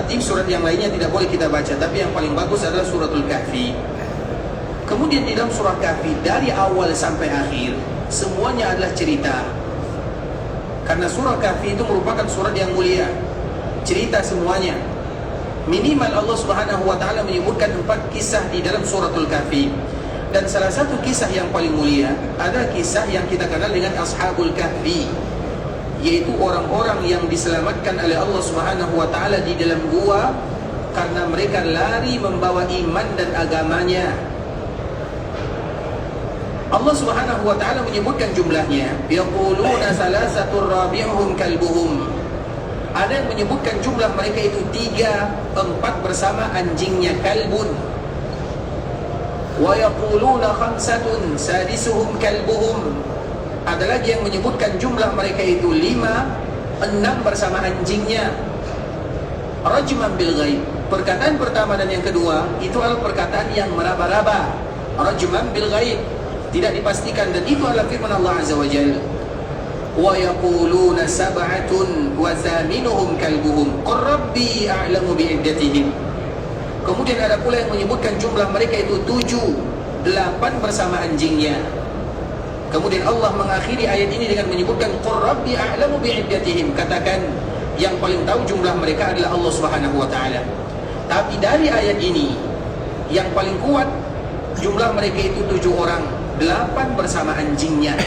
tertib, surat yang lainnya tidak boleh kita baca, tapi yang paling bagus adalah suratul Kahfi. Kemudian di dalam surah Kahfi dari awal sampai akhir semuanya adalah cerita. Karena surah Kahfi itu merupakan surat yang mulia, cerita semuanya. Minimal Allah Subhanahu wa taala menyebutkan 4 kisah di dalam suratul Kahfi. Dan salah satu kisah yang paling mulia adalah kisah yang kita kenal dengan Ashabul Kahfi, yaitu orang-orang yang diselamatkan oleh Allah Subhanahu wa taala di dalam gua karena mereka lari membawa iman dan agamanya. Allah Subhanahu wa taala menyebutkan jumlahnya, yaquluna salasatur rabi'uhum kalbuhum. Ada yang menyebutkan jumlah mereka itu 3, 4 bersama anjingnya, kalbun. Wa yaquluna khamsatun sadisuhum kalbuhum. Ada lagi yang menyebutkan jumlah mereka itu 5, 6 bersama anjingnya. Rajman bil ghaib. Perkataan pertama dan yang kedua itu adalah perkataan yang meraba-raba. Rajman bil ghaib, tidak dipastikan, dan itu adalah firman Allah Azza wa Jalla. Wa yaquluna sab'atun wa thaminuhum kalbuhum qur rabbi a'lamu bi'iddatihim. Kemudian ada pula yang menyebutkan jumlah mereka itu 7, 8 bersama anjingnya. Kemudian Allah mengakhiri ayat ini dengan menyebutkan qur rabbi a'lamu bi'iddatihim. Katakan yang paling tahu jumlah mereka adalah Allah Subhanahu wa taala. Tapi dari ayat ini yang paling kuat jumlah mereka itu 7 orang, 8 bersama anjingnya.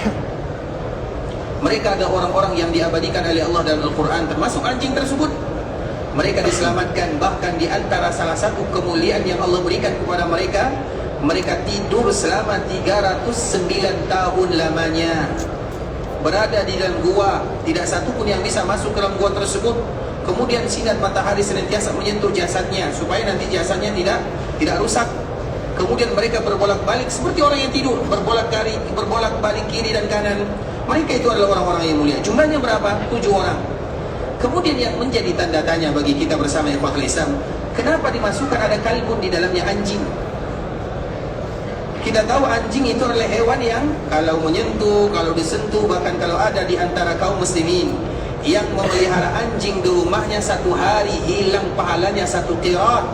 Mereka ada orang-orang yang diabadikan oleh Allah dalam Al-Quran, termasuk anjing tersebut. Mereka diselamatkan, bahkan di antara salah satu kemuliaan yang Allah berikan kepada mereka, mereka tidur selama 309 tahun lamanya, berada di dalam gua, tidak satu pun yang bisa masuk ke dalam gua tersebut. Kemudian sinar matahari senantiasa menyentuh jasadnya supaya nanti jasadnya tidak rusak. Kemudian mereka berbolak-balik seperti orang yang tidur, berbolak-balik kiri dan kanan. Mereka itu adalah orang-orang yang mulia. Jumlahnya berapa? 7 orang. Kemudian yang menjadi tanda tanya bagi kita bersama ikhwatul Islam, kenapa dimasukkan ada kalbun di dalamnya, anjing? Kita tahu anjing itu adalah hewan yang kalau menyentuh, kalau disentuh, bahkan kalau ada di antara kaum muslimin yang memelihara anjing di rumahnya 1 hari, hilang pahalanya 1 qirat.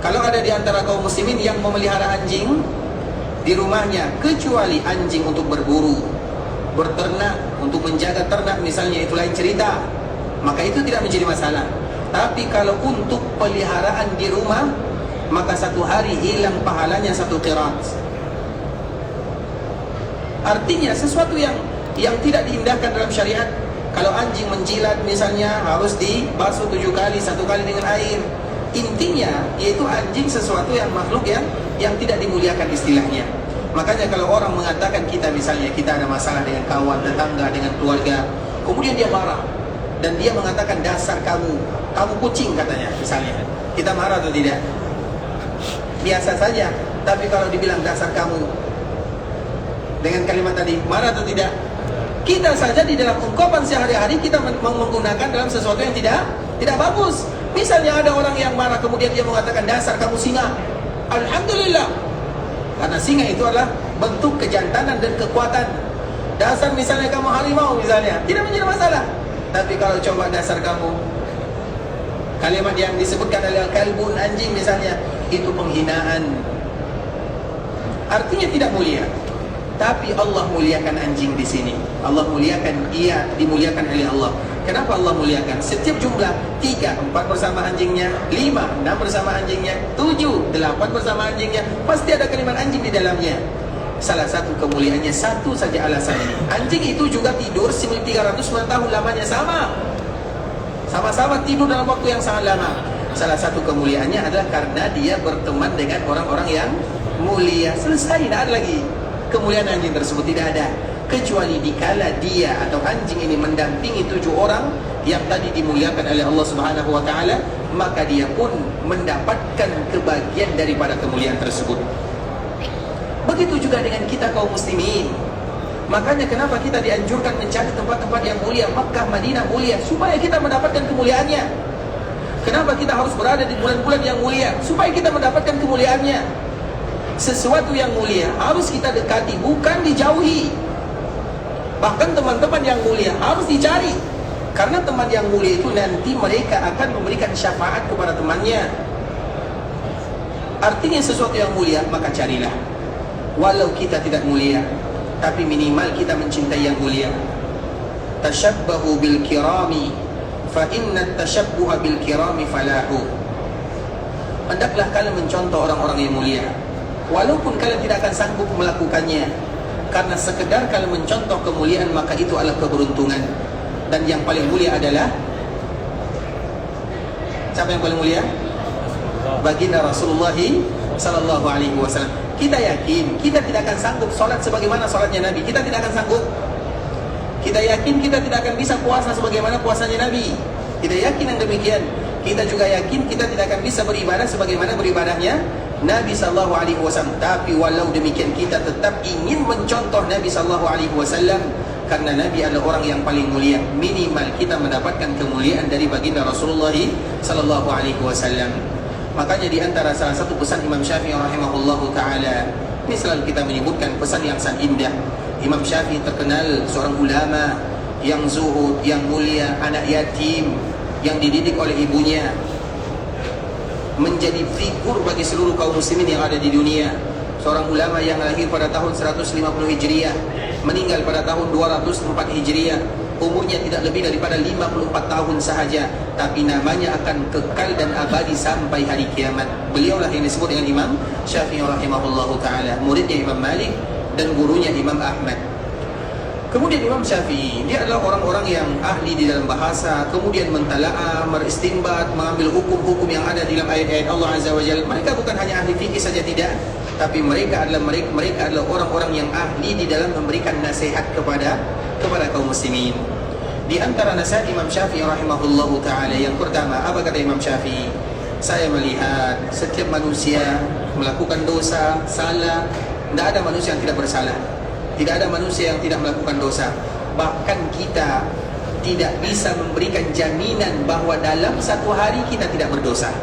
Kalau ada di antara kaum muslimin yang memelihara anjing di rumahnya, kecuali anjing untuk berburu, berternak, untuk menjaga ternak misalnya, itu lain cerita, maka itu tidak menjadi masalah. Tapi kalau untuk peliharaan di rumah, maka 1 hari hilang pahalanya 1 qirat. Artinya sesuatu yang tidak diindahkan dalam syariat. Kalau anjing menjilat misalnya, harus dibasuh 7 kali, 1 kali dengan air. Intinya yaitu anjing sesuatu yang makhluk yang tidak dimuliakan istilahnya. Makanya kalau orang mengatakan kita misalnya kita ada masalah dengan kawan, tetangga, dengan keluarga, kemudian dia marah dan dia mengatakan dasar kamu kucing katanya misalnya, kita marah atau tidak? Biasa saja. Tapi kalau dibilang dasar kamu dengan kalimat tadi, marah atau tidak? Kita saja di dalam ungkapan sehari-hari kita menggunakan dalam sesuatu yang tidak bagus. Misalnya ada orang yang marah kemudian dia mengatakan dasar kamu singa. Alhamdulillah, karena singa itu adalah bentuk kejantanan dan kekuatan. Dasar misalnya kamu harimau misalnya, tidak menjadi masalah. Tapi kalau coba dasar kamu, kalimat yang disebutkan oleh kalbun, anjing misalnya, itu penghinaan. Artinya tidak mulia. Tapi Allah muliakan anjing di sini. Allah muliakan, ia dimuliakan oleh Allah. Kenapa Allah muliakan? Setiap jumlah 3, 4 bersama anjingnya, 5, 6 bersama anjingnya, 7, 8 bersama anjingnya, pasti ada kalimat anjing di dalamnya. Salah satu kemuliaannya, satu saja alasan ini. Anjing itu juga tidur 309 tahun lamanya, sama-sama tidur dalam waktu yang sangat lama. Salah satu kemuliaannya adalah karena dia berteman dengan orang-orang yang mulia. Selesai, tidak ada lagi kemuliaan anjing tersebut, tidak ada. Kecuali dikala dia atau anjing ini mendampingi 7 orang yang tadi dimuliakan oleh Allah Subhanahu wa taala, maka dia pun mendapatkan kebahagiaan daripada kemuliaan tersebut. Begitu juga dengan kita kaum muslimin. Makanya kenapa kita dianjurkan mencari tempat-tempat yang mulia, Makkah, Madinah mulia, supaya kita mendapatkan kemuliaannya. Kenapa kita harus berada di bulan-bulan yang mulia? Supaya kita mendapatkan kemuliaannya. Sesuatu yang mulia harus kita dekati, bukan dijauhi. Bahkan teman-teman yang mulia harus dicari. Karena teman yang mulia itu nanti mereka akan memberikan syafaat kepada temannya. Artinya sesuatu yang mulia, maka carilah. Walau kita tidak mulia, tapi minimal kita mencintai yang mulia. Tashabbahu bil kirami, fa inna tashabbuha bil kirami falahu. Hendaklah kalian mencontoh orang-orang yang mulia, walaupun kalian tidak akan sanggup melakukannya. Karena sekedar kalian mencontoh kemuliaan, maka itu adalah keberuntungan. Dan yang paling mulia adalah siapa yang paling mulia? Baginda Rasulullah sallallahu alaihi wasallam. Kita yakin kita tidak akan sanggup sholat sebagaimana sholatnya Nabi. Kita tidak akan sanggup. Kita yakin kita tidak akan bisa puasa sebagaimana puasanya Nabi. Kita yakin yang demikian. Kita juga yakin kita tidak akan bisa beribadah sebagaimana beribadahnya Nabi sallallahu alaihi wasallam. Tapi walau demikian kita tetap ingin mencontoh Nabi sallallahu alaihi wasallam, karena Nabi adalah orang yang paling mulia. Minimal kita mendapatkan kemuliaan dari baginda Rasulullah sallallahu alaihi wasallam. Makanya di antara salah satu pesan Imam Syafi'i rahimahullahu taala, ini selalu kita menyebutkan pesan yang sangat indah. Imam Syafi'i terkenal seorang ulama yang zuhud, yang mulia, anak yatim yang dididik oleh ibunya, menjadi figur bagi seluruh kaum muslimin yang ada di dunia. Seorang ulama yang lahir pada tahun 150 Hijriah, meninggal pada tahun 204 Hijriah. Umurnya tidak lebih daripada 54 tahun sahaja, tapi namanya akan kekal dan abadi sampai hari kiamat. Beliaulah yang disebut dengan Imam Syafi'i rahimahullahu ta'ala, muridnya Imam Malik dan gurunya Imam Ahmad. Kemudian Imam Syafi'i, dia adalah orang-orang yang ahli di dalam bahasa, kemudian mentalaah, beristinbat, mengambil hukum-hukum yang ada di dalam ayat-ayat Allah Azza wa Jalla. Mereka bukan hanya ahli fikih saja, tidak, tapi mereka adalah orang-orang yang ahli di dalam memberikan nasihat kepada kaum muslimin. Di antara nasihat Imam Syafi'i rahimahullahu ta'ala, yang pertama, apa kata Imam Syafi'i? Saya melihat setiap manusia melakukan dosa, salah. Tidak ada manusia yang tidak bersalah, tidak ada manusia yang tidak melakukan dosa. Bahkan kita tidak bisa memberikan jaminan bahwa dalam satu hari kita tidak berdosa.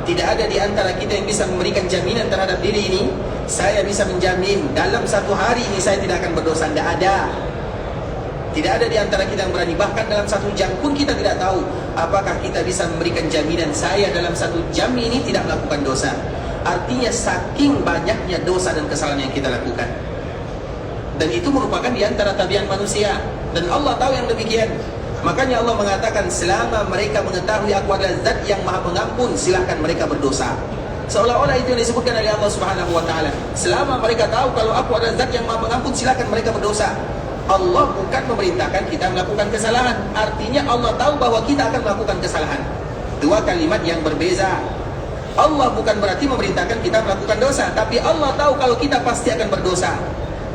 Tidak ada di antara kita yang bisa memberikan jaminan terhadap diri ini, saya bisa menjamin dalam satu hari ini saya tidak akan berdosa. Tidak ada. Tidak ada di antara kita yang berani. Bahkan dalam satu jam pun kita tidak tahu apakah kita bisa memberikan jaminan saya dalam satu jam ini tidak melakukan dosa. Artinya saking banyaknya dosa dan kesalahan yang kita lakukan. Dan itu merupakan di antara tabiat manusia. Dan Allah tahu yang demikian. Makanya Allah mengatakan, selama mereka mengetahui aku adalah zat yang maha pengampun, silahkan mereka berdosa. Seolah-olah itu yang disebutkan oleh Allah subhanahu wa ta'ala. Selama mereka tahu kalau aku adalah zat yang maha pengampun, silahkan mereka berdosa. Allah bukan memerintahkan kita melakukan kesalahan. Artinya Allah tahu bahwa kita akan melakukan kesalahan. Dua kalimat yang berbeza. Allah bukan berarti memerintahkan kita melakukan dosa, tapi Allah tahu kalau kita pasti akan berdosa.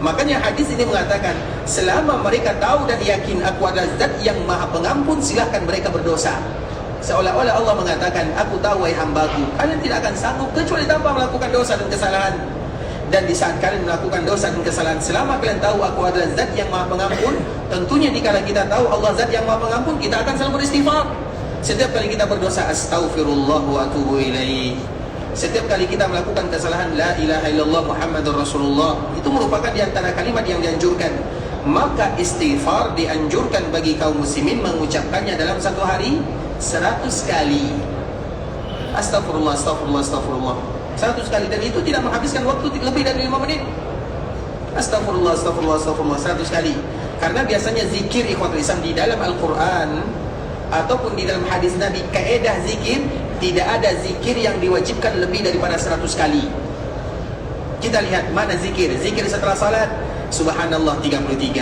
Makanya hadis ini mengatakan, selama mereka tahu dan yakin aku adalah zat yang maha pengampun, silahkan mereka berdosa. Seolah-olah Allah mengatakan, aku tahu wahai hambaku, kalian tidak akan sanggup kecuali tanpa melakukan dosa dan kesalahan. Dan di saat kalian melakukan dosa dan kesalahan, selama kalian tahu aku adalah zat yang maha pengampun, tentunya dikala kita tahu Allah zat yang maha pengampun, kita akan selalu beristighfar. Setiap kali kita berdosa, astaghfirullah wa atubu ilaih. Setiap kali kita melakukan kesalahan, la ilaha illallah Muhammadur Rasulullah, itu merupakan di antara kalimat yang dianjurkan. Maka istighfar dianjurkan bagi kaum muslimin mengucapkannya dalam satu hari 100 kali. Astagfirullah, astagfirullah, astagfirullah, 100 kali. Dan itu tidak menghabiskan waktu lebih dari 5 menit. Astagfirullah, astagfirullah, astagfirullah, 100 kali. Karena biasanya zikir ikhwatul Islam di dalam Al-Quran ataupun di dalam hadis Nabi, kaedah zikir, tidak ada zikir yang diwajibkan lebih daripada 100 kali. Kita lihat mana zikir. Zikir setelah salat, subhanallah 33,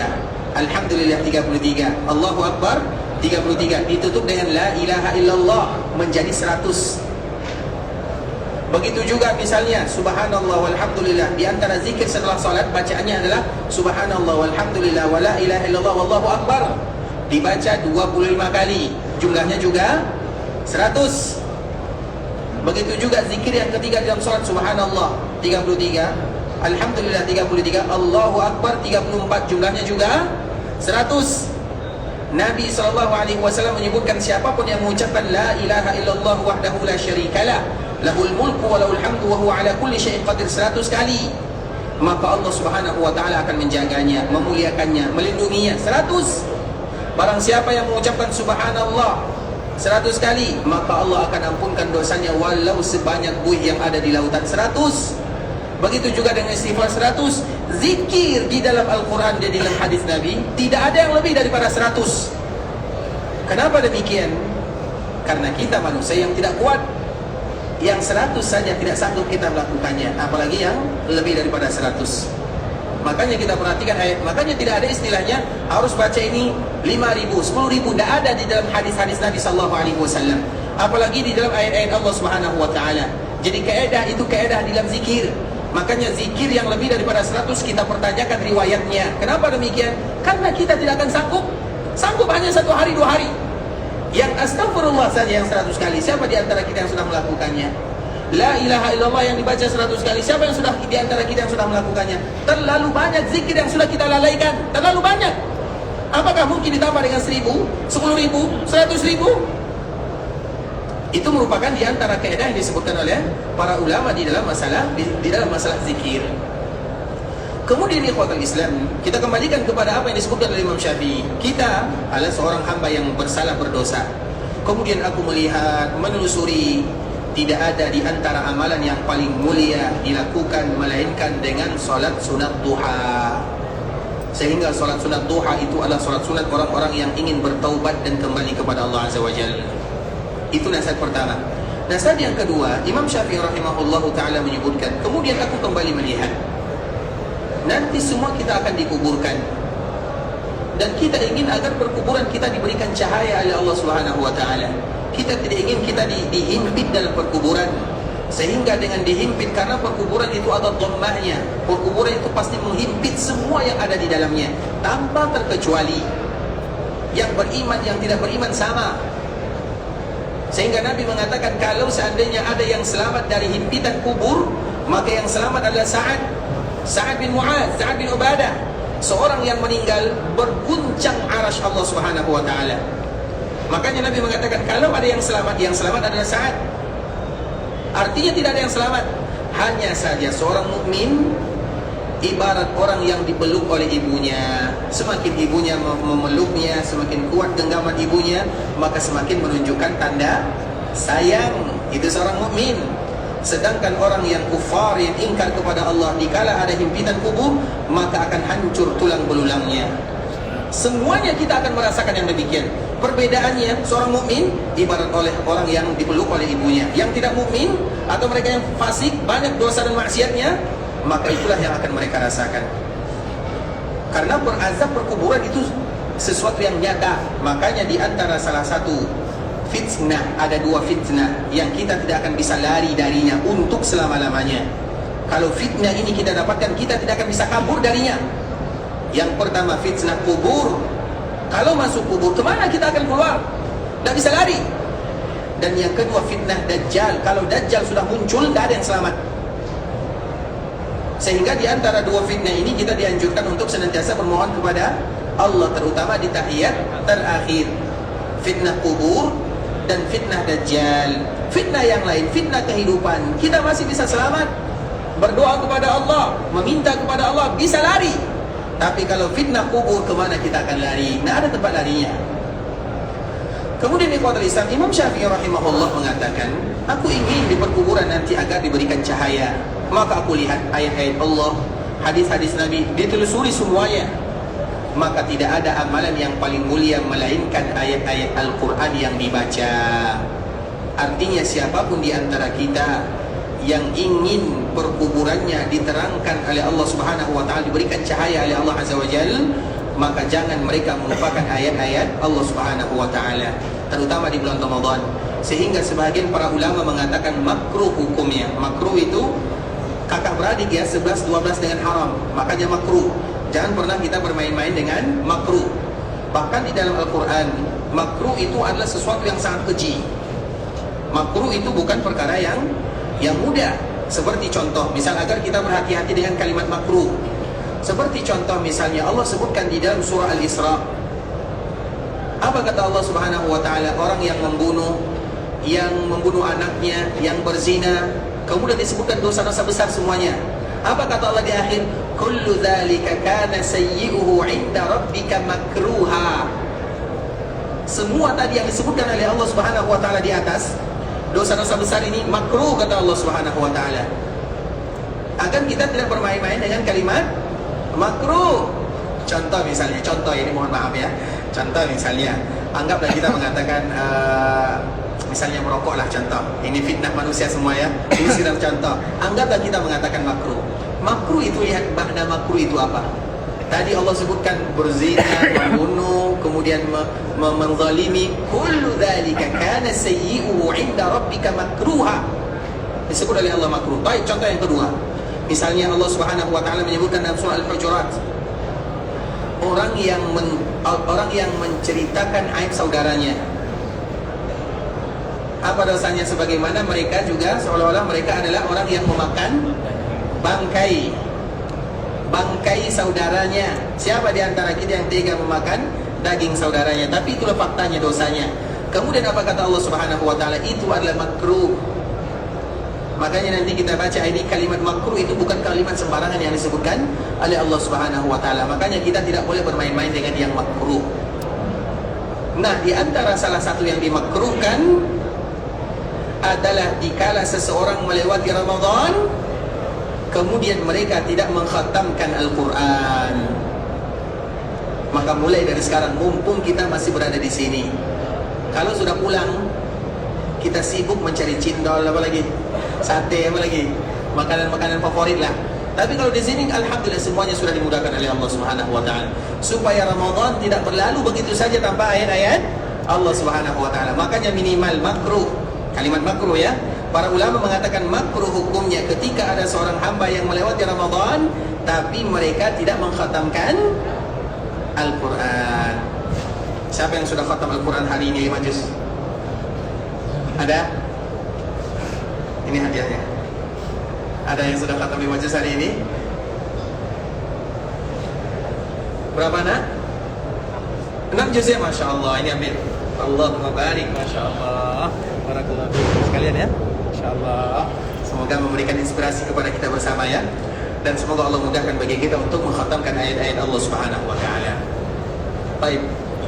alhamdulillah 33, Allahu Akbar 33, ditutup dengan la ilaha illallah menjadi 100. Begitu juga misalnya subhanallah walhamdulillah, di antara zikir setelah salat bacaannya adalah subhanallah walhamdulillah wa la ilaha illallah wallahu akbar, dibaca 25 kali, jumlahnya juga 100. Begitu juga zikir yang ketiga dalam salat, subhanallah 33, alhamdulillah 33, Allahu akbar 34, jumlahnya juga 100. Nabi SAW menyebutkan siapapun yang mengucapkan la ilaha illallah wahdahu la syarikalah lahul mulku wa lahul hamdu wa huwa ala kulli syai'in qadir 100 kali, maka Allah Subhanahu wa taala akan menjaganya, memuliakannya, melindunginya 100. Barang siapa yang mengucapkan subhanallah 100 kali, maka Allah akan ampunkan dosanya walau sebanyak buih yang ada di lautan. 100. Begitu juga dengan istighfar 100. Zikir di dalam Al-Quran dan di dalam hadis Nabi tidak ada yang lebih daripada 100. Kenapa demikian? Karena kita manusia yang tidak kuat, yang 100 saja tidak sanggup kita melakukannya, apalagi yang lebih daripada 100. Makanya kita perhatikan ayat, makanya tidak ada istilahnya harus baca ini 5.000, 10.000, tidak ada di dalam hadis-hadis Nabi sallallahu alaihi wasallam, apalagi di dalam ayat-ayat Allah Subhanahu wa taala. Jadi kaedah itu kaedah di dalam zikir. Makanya zikir yang lebih daripada 100 kita pertanyakan riwayatnya. Kenapa demikian? Karena kita tidak akan sanggup hanya 1 hari 2 hari. Yang astagfirullah saja yang 100 kali, siapa di antara kita yang sudah melakukannya? La ilaha illallah yang dibaca 100 kali, siapa yang sudah di antara kita yang sudah melakukannya? Terlalu banyak zikir yang sudah kita lalaikan, terlalu banyak. Apakah mungkin ditambah dengan 1.000, 10.000, 100.000? Itu merupakan di antara kaidah yang disebutkan oleh para ulama di dalam masalah zikir. Kemudian ikhwatul Islam, kita kembalikan kepada apa yang disebutkan oleh Imam Syafi'i. Kita adalah seorang hamba yang bersalah berdosa. Kemudian aku melihat, menelusuri, tidak ada di antara amalan yang paling mulia dilakukan melainkan dengan solat sunat duha. Sehingga solat sunat duha itu adalah solat sunat orang-orang yang ingin bertaubat dan kembali kepada Allah Azza wa Jalla. Itu nasihat pertama. Nasihat yang kedua, Imam Syafi'i rahimahullahu ta'ala menyebutkan, kemudian aku kembali melihat, nanti semua kita akan dikuburkan, dan kita ingin agar perkuburan kita diberikan cahaya oleh Allah Subhanahu wa taala. Kita tidak ingin kita dihimpit dalam perkuburan, sehingga dengan dihimpit, karena perkuburan itu ada dhammahnya. Perkuburan itu pasti menghimpit semua yang ada di dalamnya tanpa terkecuali. Yang beriman, yang tidak beriman sama. Sehingga Nabi mengatakan kalau seandainya ada yang selamat dari himpitan kubur, maka yang selamat adalah Sa'ad bin Mu'adz, Sa'ad bin Ubadah, seorang yang meninggal berguncang arasy Allah Subhanahu wa taala. Makanya Nabi mengatakan kalau ada yang selamat adalah Sa'ad. Artinya tidak ada yang selamat. Hanya saja seorang mukmin ibarat orang yang dipeluk oleh ibunya. Semakin ibunya memeluknya, semakin kuat genggaman ibunya, maka semakin menunjukkan tanda sayang. Itu seorang mukmin. Sedangkan orang yang kufar, yang ingkar kepada Allah, dikala ada himpitan kubur, maka akan hancur tulang belulangnya. Semuanya kita akan merasakan yang demikian. Perbedaannya, seorang mukmin ibarat oleh orang yang dipeluk oleh ibunya. Yang tidak mukmin atau mereka yang fasik, banyak dosa dan maksiatnya, maka itulah yang akan mereka rasakan. Karena azab perkuburan itu sesuatu yang nyata. Makanya di antara salah satu fitnah, ada 2 fitnah yang kita tidak akan bisa lari darinya untuk selama-lamanya. Kalau fitnah ini kita dapatkan, kita tidak akan bisa kabur darinya. Yang pertama fitnah kubur. Kalau masuk kubur, kemana kita akan keluar? Tidak bisa lari. Dan yang kedua fitnah Dajjal. Kalau Dajjal sudah muncul, tidak ada yang selamat. Sehingga di antara 2 fitnah ini kita dianjurkan untuk senantiasa bermohon kepada Allah, terutama di tahiyat terakhir. Fitnah kubur dan fitnah Dajjal. Fitnah yang lain, fitnah kehidupan, kita masih bisa selamat. Berdoa kepada Allah, meminta kepada Allah, bisa lari. Tapi kalau fitnah kubur, kemana kita akan lari? Tidak ada tempat larinya. Kemudian ikhwatul Islam, Imam Syafi'i rahimahullah mengatakan, aku ingin di perkuburan nanti agar diberikan cahaya. Maka aku lihat ayat-ayat Allah, hadis-hadis Nabi, ditelusuri semuanya. Maka tidak ada amalan yang paling mulia melainkan ayat-ayat Al-Quran yang dibaca. Artinya siapapun di antara kita yang ingin perkuburannya diterangkan oleh Allah Subhanahu wa taala, diberikan cahaya oleh Allah Azza wa Jalla, maka jangan mereka melupakan ayat-ayat Allah Subhanahu wa taala, terutama di bulan Ramadan. Sehingga sebagian para ulama mengatakan makruh hukumnya. Makruh itu kakak beradik ya, 11 12 dengan haram, makanya makruh. Jangan pernah kita bermain-main dengan makruh. Bahkan di dalam Al-Quran, makruh itu adalah sesuatu yang sangat keji. Makruh itu bukan perkara yang mudah. Seperti contoh, misal agar kita berhati-hati dengan kalimat makruh. Seperti contoh misalnya Allah sebutkan di dalam surah Al-Isra. Apa kata Allah Subhanahu wa taala? Orang yang membunuh anaknya, yang berzina, kemudian disebutkan dosa-dosa besar semuanya. Apa kata Allah di akhir? Kullu dzalika kana sayyi'uhu 'inda rabbika makruha. semua tadi yang disebutkan oleh Allah Subhanahu wa taala di atas, dosa-dosa besar ini makruh kata Allah Subhanahu wa taala. Agar kita tidak bermain-main dengan kalimat makruh. Contoh misalnya, contoh ini mohon maaf ya. Contoh misalnya, anggaplah kita mengatakan misalnya merokok lah contoh. Ini fitnah manusia semua ya. Ini sedang contoh. Anggaplah kita mengatakan makruh. Makruh itu, lihat makna makruh itu apa. Tadi Allah sebutkan berzina, membunuh, kemudian menzalimi. Kullu dzalika kana sayyi'uhu 'inda rabbika makruha. Disebut oleh Allah makruh. Baik, contoh yang kedua. Misalnya Allah Subhanahu wa taala menyebutkan dalam surah Al-Hujurat, orang yang menceritakan aib saudaranya. Apa dosanya? Sebagaimana mereka juga seolah-olah mereka adalah orang yang memakan bangkai saudaranya. Siapa di antara kita yang tega memakan daging saudaranya? Tapi itulah faktanya, dosanya. Kemudian apa kata Allah Subhanahu wa taala? Itu adalah makruh. Makanya nanti kita baca ini, kalimat makruh itu bukan kalimat sembarangan yang disebutkan oleh Allah Subhanahu wa taala. Makanya kita tidak boleh bermain-main dengan yang makruh. Nah, di antara salah satu yang dimakruhkan adalah dikala seseorang melewati Ramadan kemudian mereka tidak mengkhatamkan Al-Quran. Maka mulai dari sekarang, mumpung kita masih berada di sini, kalau sudah pulang kita sibuk mencari cindol, apa lagi, sate, apa lagi, makanan-makanan favorit lah. Tapi kalau di sini alhamdulillah semuanya sudah dimudahkan oleh Allah Subhanahu wa taala supaya Ramadan tidak berlalu begitu saja tanpa ayat-ayat Allah Subhanahu wa taala. Makanya minimal makruh, kalimat makruh ya. Para ulama mengatakan makruh hukumnya ketika ada seorang hamba yang melewati Ramadan tapi mereka tidak mengkhatamkan Al-Quran. Siapa yang sudah khatam Al-Quran hari ini 5 juz? Ada? Ini hadiahnya. Ada yang sudah khatam 5 juz hari ini? Berapa nak? 6 juz ya, Masya Allah. Ini ambil. Allahumma barik, Masya Allah. Barakallahu fiikum sekalian ya. Masya Allah. Semoga memberikan inspirasi kepada kita bersama ya. Dan semoga Allah mudahkan bagi kita untuk mengkhatamkan ayat-ayat Allah Subhanahu wa taala. Baik.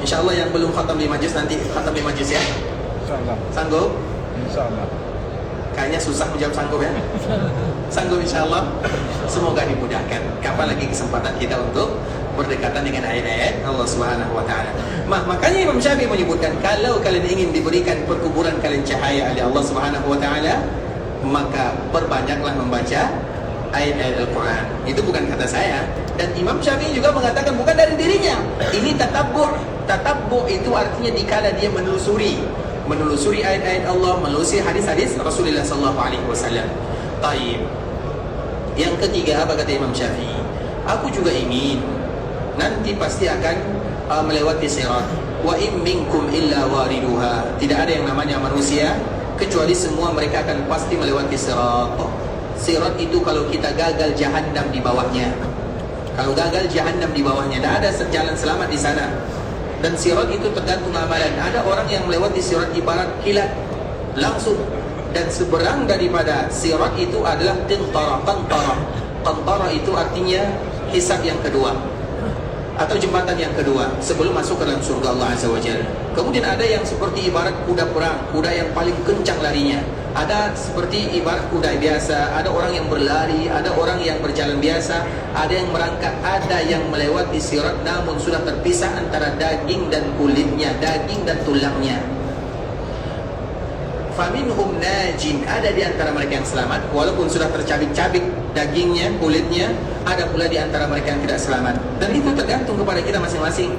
Insyaallah yang belum khatam 5 juz nanti khatam 5 juz ya. Insyaallah. Sanggup? Insyaallah. Kayaknya susah menjawab sanggup ya. Sanggup insyaallah. Semoga dimudahkan. Kapan lagi kesempatan kita untuk berdekatan dengan ayat-ayat Allah Subhanahu wa taala. Makanya Imam Syafi'i menyebutkan, kalau kalian ingin diberikan perkuburan kalian cahaya oleh Allah Subhanahu wa taala, maka perbanyaklah membaca ayat-ayat Al-Quran. Itu bukan kata saya. Dan Imam Syafi'i juga mengatakan bukan dari dirinya. Ini tatabbu'. Tatabbu' itu artinya dikala dia menelusuri ayat-ayat Allah, menelusuri hadis-hadis Rasulullah sallallahu alaihi wasallam. Taib. Yang ketiga, apa kata Imam Syafi'i? Aku juga ingin nanti pasti akan melewati sirat. Wa in minkum illa wariduha. Tidak ada yang namanya manusia kecuali semua mereka akan pasti melewati sirat. Sirat itu kalau kita gagal, jahannam di bawahnya. Kalau gagal, jahannam di bawahnya. Tidak ada jalan selamat di sana. Dan sirat itu tergantung amalan. Ada orang yang melewati sirat ibarat kilat langsung. Dan seberang daripada sirat itu adalah qintara. Qintara itu artinya hisab yang kedua atau jembatan yang kedua sebelum masuk ke dalam surga Allah Azza wa Jalla. Kemudian ada yang seperti ibarat kuda perang, kuda yang paling kencang larinya. Ada seperti ibarat kuda biasa, ada orang yang berlari, ada orang yang berjalan biasa, ada yang merangkak, ada yang melewati sirat namun sudah terpisah antara daging dan kulitnya, daging dan tulangnya. Faminhum najin, ada di antara mereka yang selamat walaupun sudah tercabik-cabik dagingnya, kulitnya. Ada pula di antara mereka yang tidak selamat. Dan itu tergantung kepada kita masing-masing.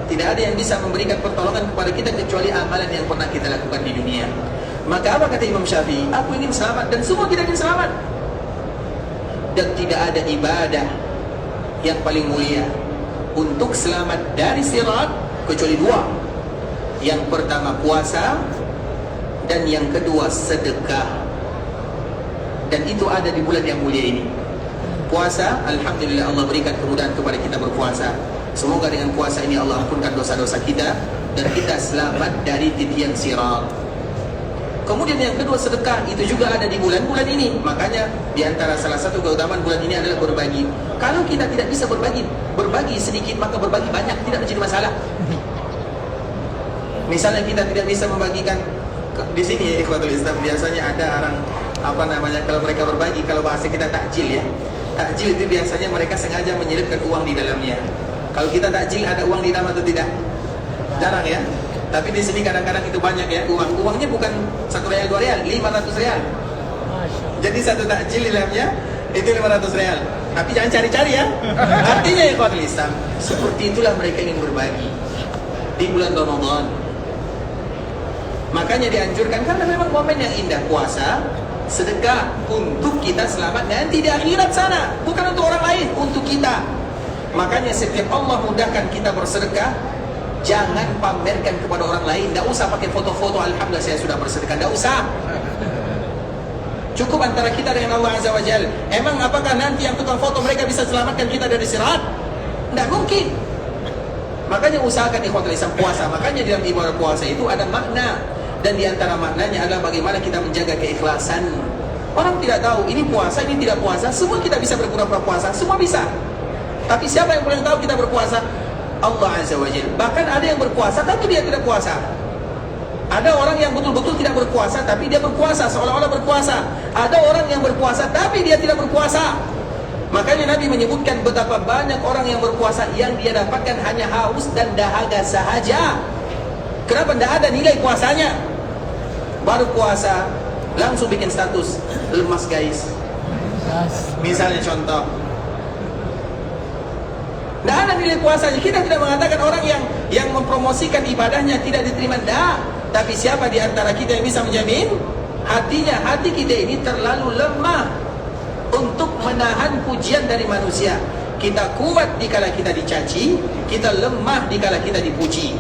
Tidak ada yang bisa memberikan pertolongan kepada kita kecuali amalan yang pernah kita lakukan di dunia. Maka apa kata Imam Syafi'i? Aku ingin selamat dan semua kita ingin selamat. Dan tidak ada ibadah yang paling mulia untuk selamat dari sirat kecuali dua. Yang pertama puasa, dan yang kedua sedekah. Dan itu ada di bulan yang mulia ini. Puasa, alhamdulillah Allah berikan kemudahan kepada kita berpuasa. Semoga dengan puasa ini Allah ampunkan dosa-dosa kita dan kita selamat dari titian sirat. Kemudian yang kedua sedekah, itu juga ada di bulan-bulan ini. Makanya di antara salah satu keutamaan bulan ini adalah berbagi. Kalau kita tidak bisa berbagi sedikit, maka berbagi banyak tidak menjadi masalah. Misalnya kita tidak bisa membagikan di sini ya ikhwatul Islam, biasanya ada orang apa namanya, kalau mereka berbagi, kalau bahasa kita takjil ya. Takjil itu biasanya mereka sengaja menyelipkan uang di dalamnya. Kalau kita takjil ada uang di dalam atau tidak? Jarang ya. Tapi di sini kadang-kadang itu banyak ya uang. Uangnya bukan 1 real 2 real, 500 real. Jadi satu takjil di dalamnya itu 500 real. Tapi jangan cari-cari ya. Artinya ya ikhwatul Islam, seperti itulah mereka ingin berbagi di bulan Ramadan. Makanya dianjurkan, karena memang momen yang indah puasa, sedekah untuk kita selamat nanti di akhirat sana, bukan untuk orang lain, untuk kita. Makanya setiap Allah mudahkan kita bersedekah, jangan pamerkan kepada orang lain. Tidak usah pakai foto-foto, alhamdulillah saya sudah bersedekah, tidak usah. Cukup antara kita dengan Allah Azza wa Jalla. Emang apakah nanti yang tukang foto mereka bisa selamatkan kita dari sirat? Tidak mungkin. Makanya usahakan ikhwatul Islam puasa. Makanya dalam ibadah puasa itu ada makna, dan diantara maknanya adalah bagaimana kita menjaga keikhlasan. Orang tidak tahu ini puasa, ini tidak puasa. Semua kita bisa berpura-pura puasa, semua bisa. Tapi siapa yang paling tahu kita berpuasa? Allah Azza wa Jalla. Bahkan ada yang berpuasa tapi dia tidak puasa. Ada orang yang betul-betul tidak berpuasa tapi dia berpuasa, seolah-olah berpuasa. Ada orang yang berpuasa tapi dia tidak berpuasa. Makanya Nabi menyebutkan betapa banyak orang yang berpuasa yang dia dapatkan hanya haus dan dahaga sahaja. Kenapa? Tidak ada nilai puasanya. Baru puasa langsung bikin status lemas guys. Misalnya contoh, tidak ada nilai puasanya. Kita tidak mengatakan orang yang mempromosikan ibadahnya tidak diterima, tidak. Tapi siapa di antara kita yang bisa menjamin hatinya, hati kita ini terlalu lemah untuk menahan pujian dari manusia. Kita kuat dikala kita dicaci, kita lemah dikala kita dipuji.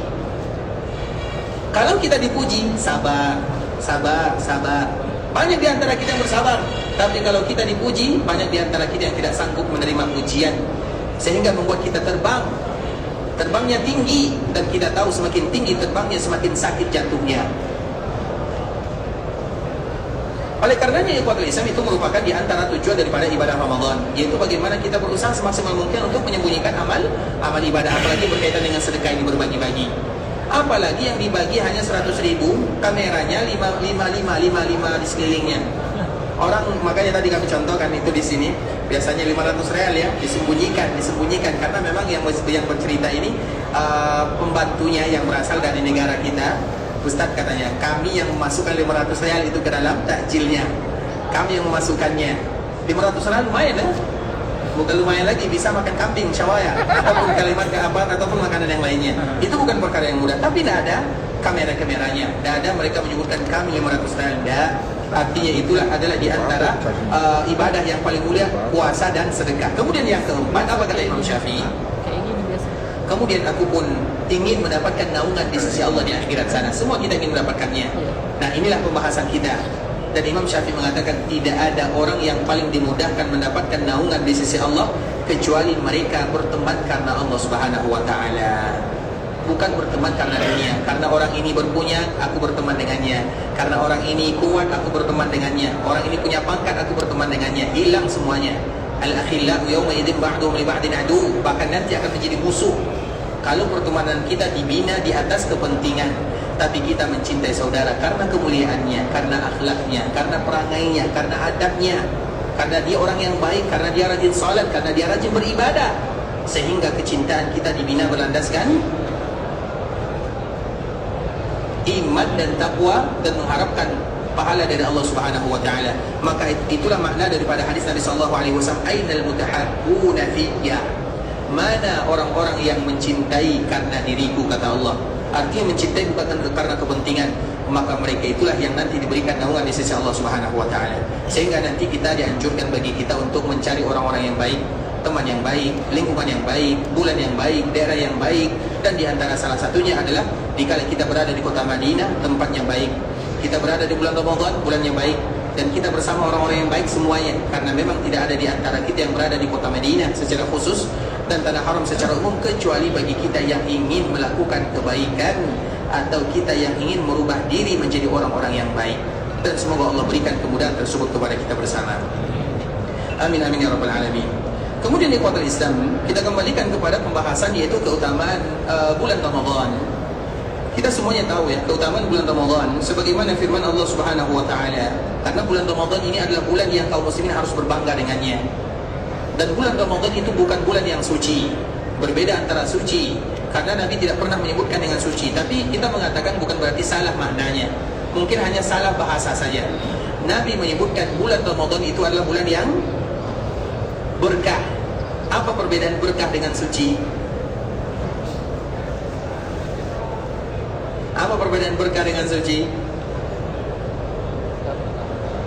Kalau kita dipuji, sabar, sabar, sabar. Banyak di antara kita yang bersabar. Tapi kalau kita dipuji, banyak di antara kita yang tidak sanggup menerima pujian, sehingga membuat kita terbang. Terbangnya tinggi, dan kita tahu semakin tinggi terbangnya semakin sakit jatuhnya. Oleh karenanya ikhwatul Islam, itu merupakan di antara tujuan daripada ibadah Ramadan, yaitu bagaimana kita berusaha semaksimal mungkin untuk menyembunyikan amal ibadah, apalagi berkaitan dengan sedekah ini, berbagi-bagi. Apalagi yang dibagi hanya 100.000, kameranya 55 di sekelilingnya. Orang, makanya tadi kami contohkan itu di sini, biasanya 500 real ya, disembunyikan karena memang yang bercerita ini pembantunya yang berasal dari negara kita. Ustadz katanya, kami yang memasukkan 500 real itu ke dalam takjilnya, kami yang memasukkannya. 500 real lumayan ya, bukan lumayan lagi, bisa makan kambing, syawaya, ataupun kalimat keabat, ataupun makanan yang lainnya. Itu bukan perkara yang mudah. Tapi tidak ada kamera-kameranya, tidak ada mereka menyebutkan kami 500 real, tidak. Artinya itulah adalah di antara ibadah yang paling mulia, puasa dan sedekah. Kemudian yang keempat, apa kata Imam Syafi'i? Kemudian aku pun ingin mendapatkan naungan di sisi Allah di akhirat sana. Semua kita ingin mendapatkannya. Nah, inilah pembahasan kita. Dan Imam Syafi'i mengatakan tidak ada orang yang paling dimudahkan mendapatkan naungan di sisi Allah kecuali mereka berteman karena Allah Subhanahu wa taala. Bukan berteman karena dunia. Karena orang ini berpunya, aku berteman dengannya. Karena orang ini kuat, aku berteman dengannya. Orang ini punya pangkat, aku berteman dengannya. Hilang semuanya. Al-akhillau yawma idzin ba'duhum li ba'din adu. Bahkan nanti akan menjadi musuh kalau pertemanan kita dibina di atas kepentingan. Tapi kita mencintai saudara karena kemuliaannya, karena akhlaknya, karena perangainya, karena adabnya, karena dia orang yang baik, karena dia rajin salat, karena dia rajin beribadah. Sehingga kecintaan kita dibina berlandaskan iman dan takwa, dan mengharapkan pahala dari Allah Subhanahu wa taala. Maka itulah makna daripada hadis Nabi sallallahu alaihi wasallam, ainal mutahabbuna fiyya. Mana orang-orang yang mencintai karena diriku, kata Allah. Artinya mencintai bukan karena kepentingan. Maka mereka itulah yang nanti diberikan naungan di sisi Allah Subhanahu wa taala. Sehingga nanti kita dianjurkan bagi kita untuk mencari orang-orang yang baik, teman yang baik, lingkungan yang baik, bulan yang baik, daerah yang baik. Dan di antara salah satunya adalah dikala kita berada di kota Madinah, tempat yang baik. Kita berada di bulan Ramadan, bulan yang baik. Dan kita bersama orang-orang yang baik semuanya. Karena memang tidak ada di antara kita yang berada di kota Madinah secara khusus dan tanah haram secara umum, kecuali bagi kita yang ingin melakukan kebaikan atau kita yang ingin merubah diri menjadi orang-orang yang baik. Dan semoga Allah berikan kemudahan tersebut kepada kita bersama. Amin amin ya rabbal alamin. Kemudian ikhwatul Islam, kita kembalikan kepada pembahasan, yaitu keutamaan bulan Ramadan. Kita semuanya tahu ya keutamaan bulan Ramadan, sebagaimana firman Allah Subhanahu wa taala, karena bulan Ramadan ini adalah bulan yang kaum muslimin harus berbangga dengannya. Dan bulan Ramadan itu bukan bulan yang suci. Berbeda antara suci, karena Nabi tidak pernah menyebutkan dengan suci, tapi kita mengatakan bukan berarti salah maknanya. Mungkin hanya salah bahasa saja. Nabi menyebutkan bulan Ramadan itu adalah bulan yang berkah. Apa perbedaan berkah dengan suci? Apa perbedaan berkah dengan suci?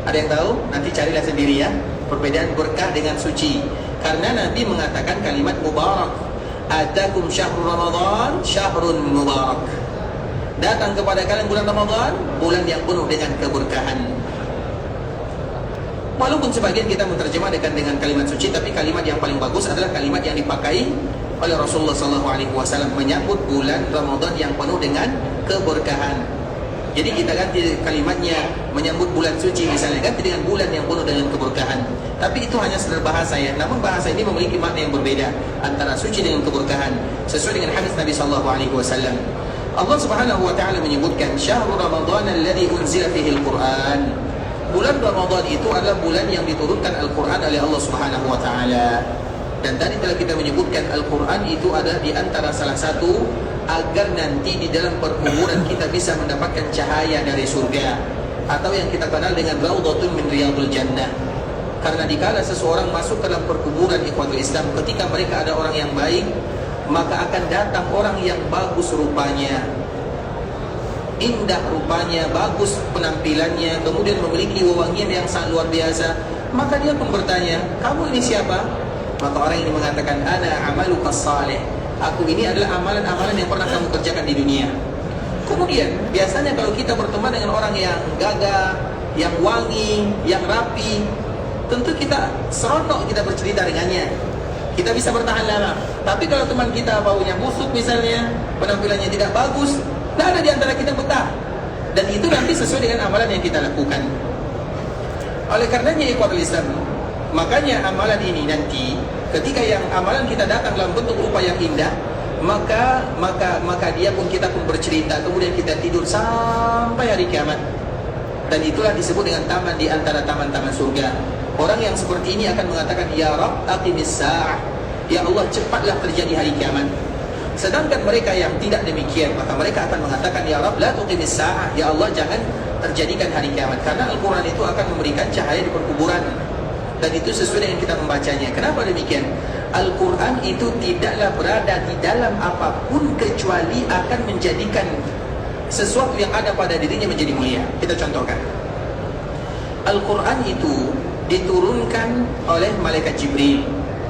Ada yang tahu? Nanti carilah sendiri ya. Perbedaan berkah dengan suci. Karena Nabi mengatakan kalimat mubarak. Atakum syahrul Ramadan, syahrun mubarak. Datang kepada kalian bulan Ramadan, bulan yang penuh dengan keberkahan. Walaupun sebagian kita menerjemah dengan kalimat suci, tapi kalimat yang paling bagus adalah kalimat yang dipakai oleh Rasulullah SAW menyambut bulan Ramadan yang penuh dengan keberkahan. Jadi kita ganti kalimatnya menyambut bulan suci misalnya, ganti dengan bulan yang penuh dengan keberkahan. Tapi itu hanya sekedar bahasa ya. Namun bahasa ini memiliki makna yang berbeda antara suci dengan keberkahan, sesuai dengan hadis Nabi SAW. Allah Subhanahu wa taala menyebutkan syahrul Ramadan alladzi unzila fihi al-Qur'an. Bulan Ramadan itu adalah bulan yang diturunkan Al-Qur'an oleh Allah Subhanahu wa taala. Dan tadi telah kita menyebutkan Al-Quran itu ada di antara salah satu agar nanti di dalam perkuburan kita bisa mendapatkan cahaya dari surga, atau yang kita kenal dengan Raudhatun min Riyadul Jannah. Karena dikala seseorang masuk ke dalam perkuburan ikhwatul Islam, ketika mereka ada orang yang baik, maka akan datang orang yang bagus rupanya, indah rupanya, bagus penampilannya, kemudian memiliki wewangian yang sangat luar biasa. Maka dia pun bertanya, kamu ini siapa? Maka orang ini mengatakan, ana amaluka salih. Aku ini adalah amalan-amalan yang pernah kamu kerjakan di dunia. Kemudian biasanya kalau kita berteman dengan orang yang gagah, yang wangi, yang rapi, tentu kita seronok kita bercerita dengannya, kita bisa bertahan lama. Tapi kalau teman kita baunya busuk misalnya, penampilannya tidak bagus, tidak ada di antara kita betah. Dan itu nanti sesuai dengan amalan yang kita lakukan. Oleh karenanya ikhwatul Islam, makanya amalan ini nanti ketika yang amalan kita datang dalam bentuk rupa yang indah, maka dia pun, kita pun bercerita, kemudian kita tidur sampai hari kiamat. Dan itulah disebut dengan taman di antara taman-taman surga. Orang yang seperti ini akan mengatakan, ya Rabb aqimis sa'ah, ya Allah cepatlah terjadi hari kiamat. Sedangkan mereka yang tidak demikian, maka mereka akan mengatakan, ya Rabb la tuqimis sa'ah, ya Allah jangan terjadikan hari kiamat. Karena Al-Quran itu akan memberikan cahaya di perkuburan, dan itu sesuai dengan kita membacanya. Kenapa demikian? Al-Quran itu tidaklah berada di dalam apapun kecuali akan menjadikan sesuatu yang ada pada dirinya menjadi mulia. Kita contohkan, Al-Quran itu diturunkan oleh malaikat Jibril.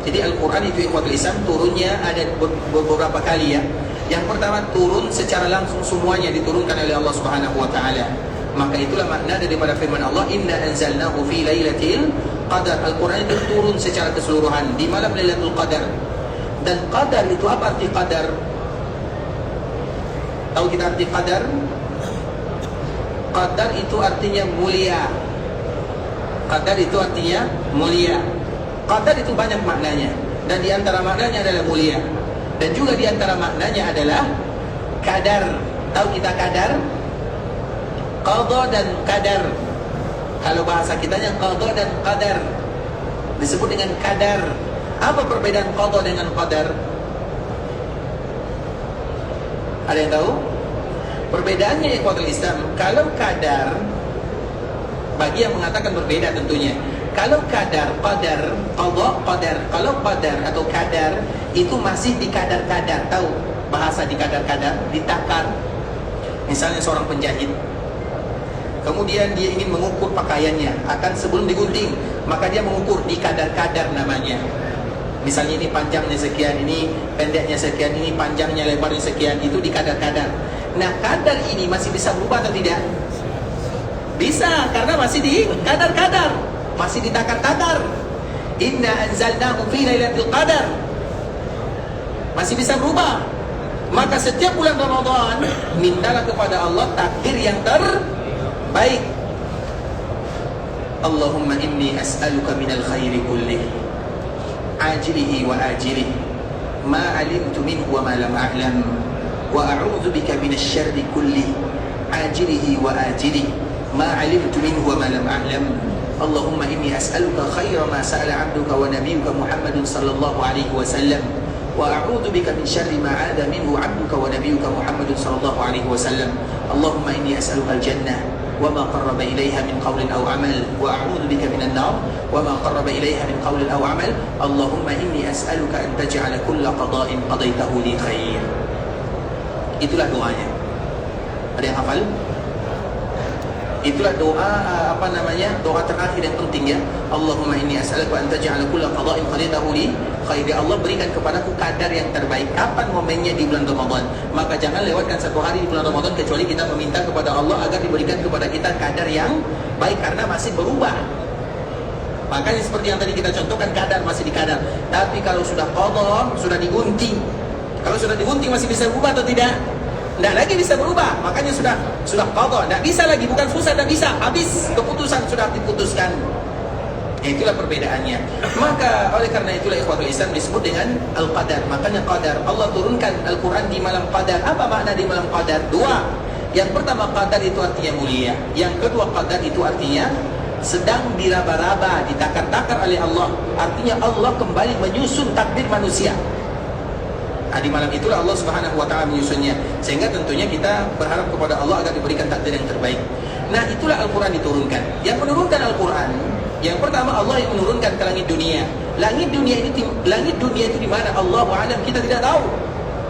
Jadi Al-Quran itu ikhwatul Islam turunnya ada beberapa kali ya. Yang pertama turun secara langsung, semuanya diturunkan oleh Allah Subhanahu wa taala. Maka itulah makna daripada firman Allah, inna anzalnahu fi lailatul qadar. Al-Quran itu turun secara keseluruhan di malam Lailatul Qadar. Dan qadar itu apa arti qadar? Tahu kita arti qadar? Qadar itu artinya mulia. Qadar itu artinya mulia. Qadar itu banyak maknanya, dan di antara maknanya adalah mulia. Dan juga di antara maknanya adalah kadar. Tahu kita kadar? Qadha dan kadar. Kalau bahasa kitanya qadha dan qadar, disebut dengan kadar. Apa perbedaan qadha dengan qadar? Ada yang tahu? Perbedaannya ikhwatul Islam, kalau kadar, bagi yang mengatakan berbeda tentunya. Kalau kadar, qadar, qadha, qadar. Kalau qadar atau kadar itu masih dikadar-kadar. Tahu bahasa dikadar-kadar, ditakar. Misalnya seorang penjahit, kemudian dia ingin mengukur pakaiannya, akan sebelum digunting, maka dia mengukur, dikadar-kadar namanya. Misalnya ini panjangnya sekian, ini pendeknya sekian, ini panjangnya lebarnya sekian, itu dikadar-kadar. Nah, kadar ini masih bisa berubah atau tidak? Bisa, karena masih dikadar-kadar, masih ditakar-takar. Inna anzalnahu fi lailatul qadar, masih bisa berubah. Maka setiap bulan Ramadan, mintalah kepada Allah takdir yang terbaik. Allahumma inni as'aluka minal khairi kullih, ajilihi wa ajilihi, ma alimtu minhu wa ma lam a'lam, wa a'udzu bika minasy syarri kulli ajilihi wa ajilihi ma 'alimtu minhu wa ma lam a'lam. Allahumma inni as'aluka khaira ma sa'ala 'abduka wa nabiyyuka Muhammadun sallallahu alaihi wasallam wa a'udzu bika min syarri ma 'ada minhu 'abduka wa nabiyyuka Muhammadun sallallahu alaihi wasallam. Allahumma inni as'aluka al-jannah wa ma qarraba ilaiha min qawlin aw 'amal wa a'udzu bika minan nar wa ma qarraba ilaiha min qawlin aw 'amal. Allahumma inni as'aluka an taj'ala kulla qada'in qadaitahu li khair. Itulah doanya. Ada yang hafal? Itulah doa doa terakhir yang penting ya. Allahumma inni as'aluka an taj'ala kulla qada'in qadaitahu li khair. Ya Allah, berikan kepadaku kadar yang terbaik. Kapan momennya di bulan Ramadan? Maka jangan lewatkan satu hari di bulan Ramadan kecuali kita meminta kepada Allah agar diberikan kepada kita kadar yang baik, karena masih berubah. Makanya seperti yang tadi kita contohkan, kadar masih di kadar. Tapi kalau sudah qadha, sudah digunting. Kalau sudah digunting masih bisa berubah atau tidak? Tidak lagi bisa berubah, makanya sudah qadha, tidak bisa lagi, bukan susah, tidak bisa, habis, keputusan sudah diputuskan. Itulah perbedaannya. Maka oleh karena itulah ikhwatul Islam disebut dengan al-qadar. Makanya qadar, Allah turunkan Al-Quran di malam qadar. Apa makna di malam qadar? Dua. Yang pertama, qadar itu artinya mulia. Yang kedua, qadar itu artinya sedang diraba-raba, ditakar-takar oleh Allah. Artinya Allah kembali menyusun takdir manusia. Nah, di malam itulah Allah Subhanahu wa taala menyusunnya. Sehingga tentunya kita berharap kepada Allah agar diberikan takdir yang terbaik. Nah, itulah Al-Qur'an diturunkan. Yang menurunkan Al-Qur'an, yang pertama Allah yang menurunkan ke langit dunia. Langit dunia itu di mana? Allahu a'lam, kita tidak tahu.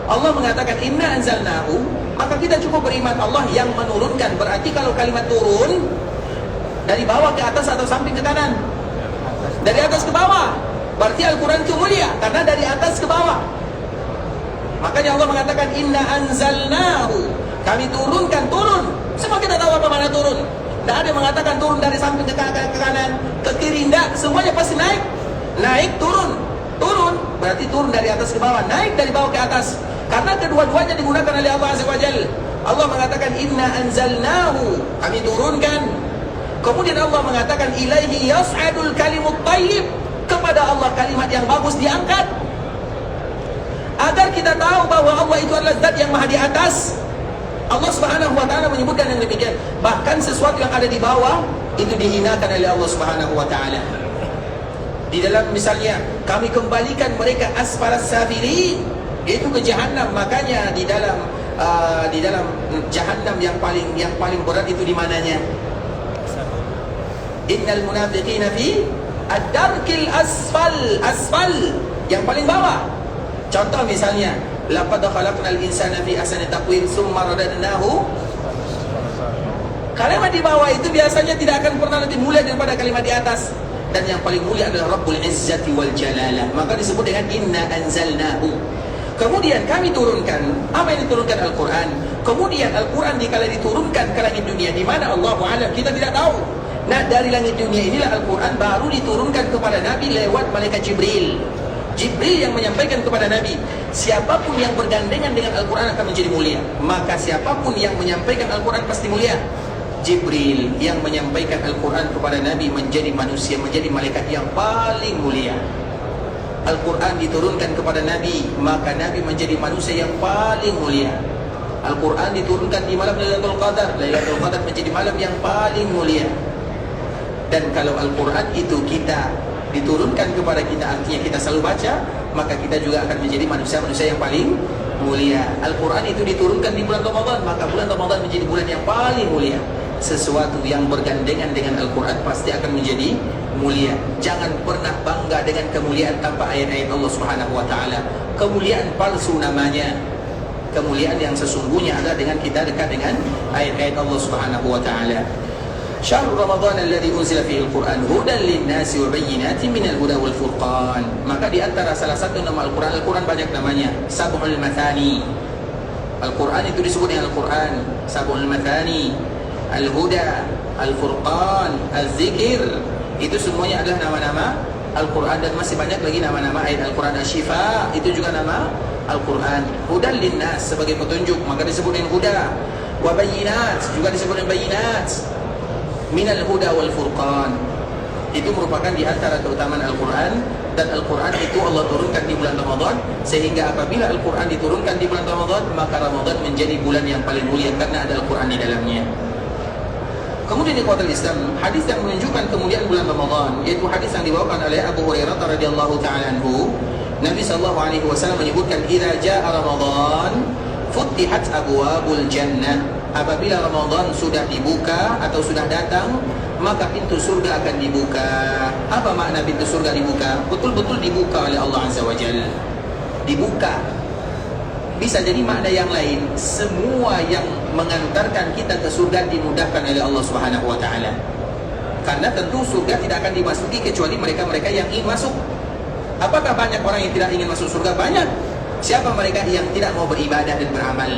Allah mengatakan inna anzalnahu, maka kita cukup beriman Allah yang menurunkan. Berarti kalau kalimat turun dari bawah ke atas atau samping ke kanan? Dari atas ke bawah. Berarti Al-Qur'an itu mulia karena dari atas ke bawah. Makanya Allah mengatakan inna anzalnahu, kami turunkan, turun. Semua kita tahu apa makna turun. Tidak ada yang mengatakan turun dari samping ke kanan, ke kiri, tidak. Semuanya pasti naik. Naik, turun. Turun, berarti turun dari atas ke bawah. Naik dari bawah ke atas. Karena kedua-duanya digunakan oleh Allah Azza wa Jalla. Allah mengatakan inna anzalnahu, kami turunkan. Kemudian Allah mengatakan ilaihi yas'adul kalimut thayyib, kepada Allah kalimat yang bagus diangkat. Agar kita tahu bahwa Allah itu adalah zat yang maha di atas. Allah Subhanahu wa taala menyebutkan yang demikian. Bahkan sesuatu yang ada di bawah itu dihinakan oleh Allah Subhanahu wa taala. Di dalam misalnya kami kembalikan mereka asfaras safilin, itu ke jahanam. Makanya di dalam jahanam yang paling berat itu di mananya? Innal munafiqina fi ad-darkil asfal, yang paling bawah. Contoh misalnya, laqad khalaqnal insana fi ahsani taqwim tsumma radadnahu. Kalimat di bawah itu biasanya tidak akan pernah lebih mulia daripada kalimat di atas. Dan yang paling mulia adalah Rabbul Izzati wal Jalalah. Maka disebut dengan inna anzalnahu. Kemudian kami turunkan. Apa yang diturunkan? Al-Quran. Kemudian Al-Quran dikala diturunkan ke langit dunia, di mana Allahu a'lam, kita tidak tahu. Nah, dari langit dunia inilah Al-Quran baru diturunkan kepada Nabi lewat malaikat Jibril. Jibril yang menyampaikan kepada Nabi, siapapun yang bergandengan dengan Al-Quran akan menjadi mulia. Maka siapapun yang menyampaikan Al-Quran pasti mulia. Jibril yang menyampaikan Al-Quran kepada Nabi menjadi manusia, menjadi malaikat yang paling mulia. Al-Quran diturunkan kepada Nabi, maka Nabi menjadi manusia yang paling mulia. Al-Quran diturunkan di malam Lailatul Qadar. Lailatul Qadar menjadi malam yang paling mulia. Dan kalau Al-Quran itu kita diturunkan kepada kita, artinya kita selalu baca, maka kita juga akan menjadi manusia-manusia yang paling mulia. Al-Quran itu diturunkan di bulan Ramadan, maka bulan Ramadan menjadi bulan yang paling mulia. Sesuatu yang bergandengan dengan Al-Quran pasti akan menjadi mulia. Jangan pernah bangga dengan kemuliaan tanpa ayat-ayat Allah Subhanahu wa taala. Kemuliaan palsu namanya. Kemuliaan yang sesungguhnya adalah dengan kita dekat dengan ayat-ayat Allah Subhanahu wa taala. Syahrul Ramadan alladzi unzila fihi al-Qur'an hudan lin-nasi wa bayyinatin minal huda wal furqan. Maka di antara salah satu nama Al-Quran banyak namanya, Sab'ul Mathani. Al-Quran itu disebut dengan Al-Quran, Sab'ul Mathani, Al-Huda, Al-Furqan, Al-Zikir. Itu semuanya adalah nama-nama Al-Quran. Dan masih banyak lagi nama-nama ayat Al-Quran. Asy-Syifa itu juga nama Al-Quran. Hudan lin-nas sebagai petunjuk, maka disebut dengan huda. Wa bayyinat juga disebut dengan bayyinat. Minal huda wal furqan. Itu merupakan di antara keutamaan Al-Quran, dan Al-Quran itu Allah turunkan di bulan Ramadan, sehingga apabila Al-Quran diturunkan di bulan Ramadan, maka Ramadan menjadi bulan yang paling mulia karena ada Al-Quran di dalamnya. Kemudian di kuartal Islam, hadis yang menunjukkan kemuliaan bulan Ramadan, yaitu hadis yang dibawakan oleh Abu Hurairah radhiyallahu taala anhu. Nabi sallallahu alaihi wasallam menyebutkan, "Idza jaa Ramadan, futtihat abwabul jannah." Apabila Ramadan sudah dibuka atau sudah datang, maka pintu surga akan dibuka. Apa makna pintu surga dibuka? Betul-betul dibuka oleh Allah Azza wa Jalla. Dibuka. Bisa jadi makna yang lain, semua yang mengantarkan kita ke surga dimudahkan oleh Allah Subhanahu wa taala. Karena tentu surga tidak akan dimasuki kecuali mereka-mereka yang ingin masuk. Apakah banyak orang yang tidak ingin masuk surga? Banyak. Siapa mereka yang tidak mau beribadah dan beramal?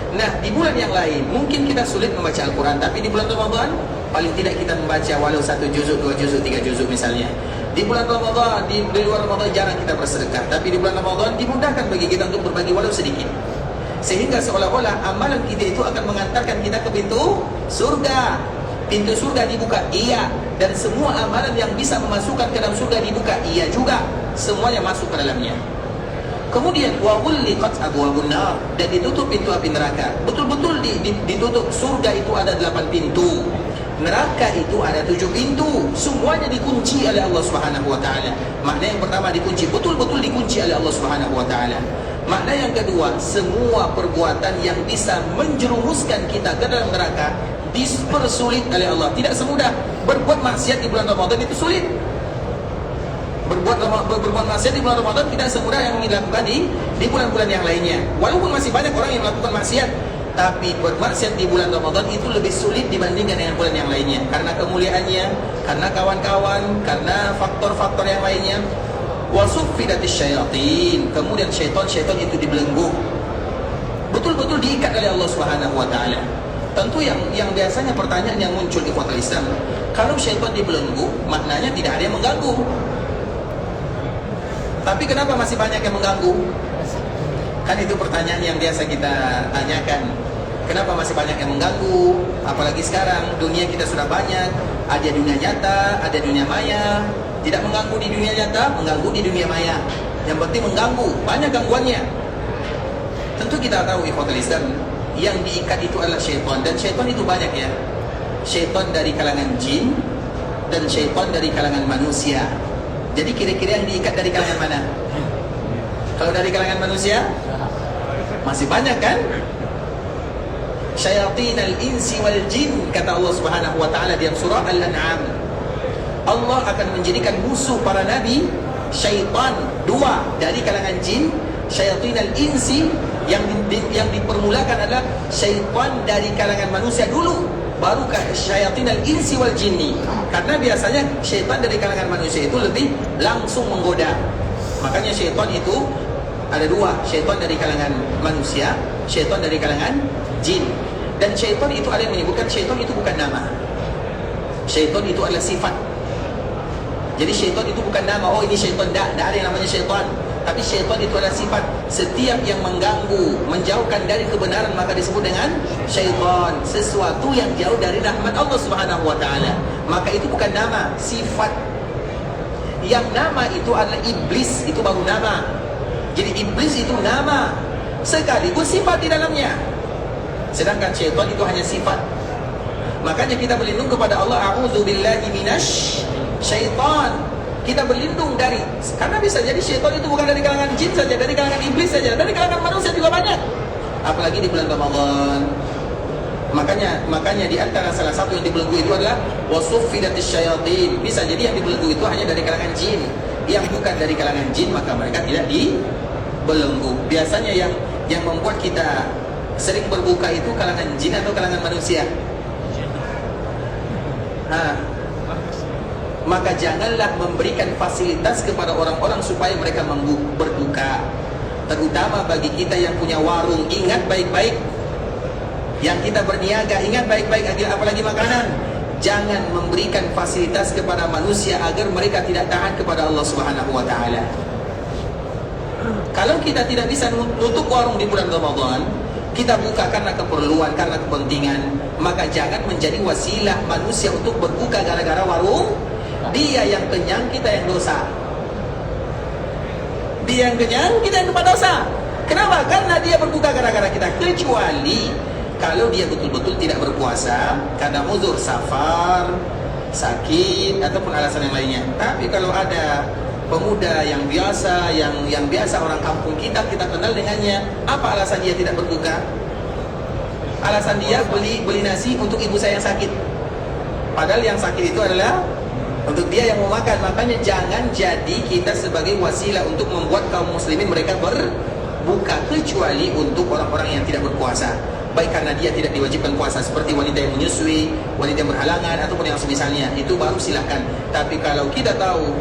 Nah, di bulan yang lain mungkin kita sulit membaca Al-Quran, tapi di bulan Ramadan paling tidak kita membaca walau 1 juzuk, 2 juzuk, 3 juzuk misalnya. Di bulan Ramadan, di luar Ramadan jarang kita bersedekah, tapi di bulan Ramadan dimudahkan bagi kita untuk berbagi walau sedikit. Sehingga seolah-olah amalan kita itu akan mengantarkan kita ke pintu surga. Pintu surga dibuka, iya. Dan semua amalan yang bisa memasukkan ke dalam surga dibuka, iya juga. Semuanya masuk ke dalamnya. Kemudian wa ghulliqat abwabun nar, dan ditutup pintu api neraka. Betul-betul ditutup. Surga itu ada 8 pintu. Neraka itu ada 7 pintu. Semuanya dikunci oleh Allah Subhanahu wa taala. Makna yang pertama dikunci, betul-betul dikunci oleh Allah Subhanahu wa taala. Makna yang kedua, semua perbuatan yang bisa menjerumuskan kita ke dalam neraka dipersulit oleh Allah. Tidak semudah berbuat maksiat di bulan Ramadan, itu sulit. Berbuat maksiat di bulan Ramadan tidak semudah yang dilakukan di bulan-bulan yang lainnya. Walaupun masih banyak orang yang melakukan maksiat, tapi bermaksiat di bulan Ramadan itu lebih sulit dibandingkan dengan bulan yang lainnya. Karena kemuliaannya, karena kawan-kawan, karena faktor-faktor yang lainnya. Wasuffidatis syayatin, kemudian syaitan itu dibelenggu. Betul-betul diikat oleh Allah Subhanahu wa taala. Tentu yang biasanya pertanyaan yang muncul di kuartal Islam, kalau syaitan dibelenggu, maknanya tidak ada yang mengganggu. Tapi kenapa masih banyak yang mengganggu? Kan itu pertanyaan yang biasa kita tanyakan. Kenapa masih banyak yang mengganggu? Apalagi sekarang dunia kita sudah banyak, ada dunia nyata, ada dunia maya. Tidak mengganggu di dunia nyata, mengganggu di dunia maya. Yang penting mengganggu, banyak gangguannya. Tentu kita tahu ikhwatul Islam, yang diikat itu adalah syaitan, dan syaitan itu banyak ya. Syaitan dari kalangan jin dan syaitan dari kalangan manusia. Jadi kira-kira yang diikat dari kalangan mana? Kalau dari kalangan manusia masih banyak kan? Syayatinal insi wal jin, kata Allah Subhanahu wa taala di surah Al-An'am. Allah akan menjadikan musuh para nabi syaitan, 2 dari kalangan jin. Syayatinal insi yang dipermulakan adalah syaitan dari kalangan manusia dulu, baru syayatinal insi wal jinni. Karena biasanya syaitan dari kalangan manusia itu lebih langsung menggoda. Makanya syaitan itu ada 2, syaitan dari kalangan manusia, syaitan dari kalangan jin. Dan syaitan itu ada yang menyebutkan syaitan itu bukan nama. Syaitan itu adalah sifat. Jadi syaitan itu bukan nama, oh ini syaitan, tidak ada yang namanya syaitan. Tapi syaitan itu adalah sifat. Setiap yang mengganggu, menjauhkan dari kebenaran, maka disebut dengan syaitan. Sesuatu yang jauh dari rahmat Allah Subhanahu wa taala. Maka itu bukan nama, sifat. Yang nama itu adalah iblis, itu baru nama. Jadi iblis itu nama, sekaligus sifat di dalamnya. Sedangkan syaitan itu hanya sifat. Makanya kita berlindung kepada Allah, a'udzubillahi minasy syaitan. Kita berlindung dari, karena bisa jadi syaitan itu bukan dari kalangan jin saja, dari kalangan iblis saja, dari kalangan manusia juga banyak. Apalagi di bulan Ramadan. Makanya di antara salah satu yang dibelenggu itu adalah wasuffidatis syayatin. Bisa jadi yang dibelenggu itu hanya dari kalangan jin. Yang bukan dari kalangan jin, maka mereka tidak dibelenggu. Biasanya yang membuat kita sering berbuka itu kalangan jin atau kalangan manusia? Maka janganlah memberikan fasilitas kepada orang-orang supaya mereka berbuka. Terutama bagi kita yang punya warung, ingat baik-baik. Yang kita berniaga, ingat baik-baik, apalagi makanan. Jangan memberikan fasilitas kepada manusia agar mereka tidak taat kepada Allah Subhanahu wa taala. Kalau kita tidak bisa nutup warung di bulan Ramadan, kita buka karena keperluan, karena kepentingan, maka jangan menjadi wasilah manusia untuk berbuka gara-gara warung Dia yang kenyang, kita yang dosa. Dia yang kenyang, kita yang lupa dosa. Kenapa? Karena dia berbuka gara-gara kita. Kecuali kalau dia betul-betul tidak berpuasa karena uzur safar, sakit, ataupun alasan yang lainnya. Tapi kalau ada pemuda yang biasa, yang biasa orang kampung kita kenal dengannya, apa alasan dia tidak berbuka? Alasan dia beli nasi untuk ibu saya yang sakit. Padahal yang sakit itu adalah untuk dia yang mau makan. Makanya jangan jadi kita sebagai wasilah untuk membuat kaum muslimin mereka berbuka, kecuali untuk orang-orang yang tidak berpuasa. Baik karena dia tidak diwajibkan puasa, seperti wanita yang menyusui, wanita yang berhalangan, ataupun yang semisalnya, itu baru silahkan. Tapi kalau kita tahu,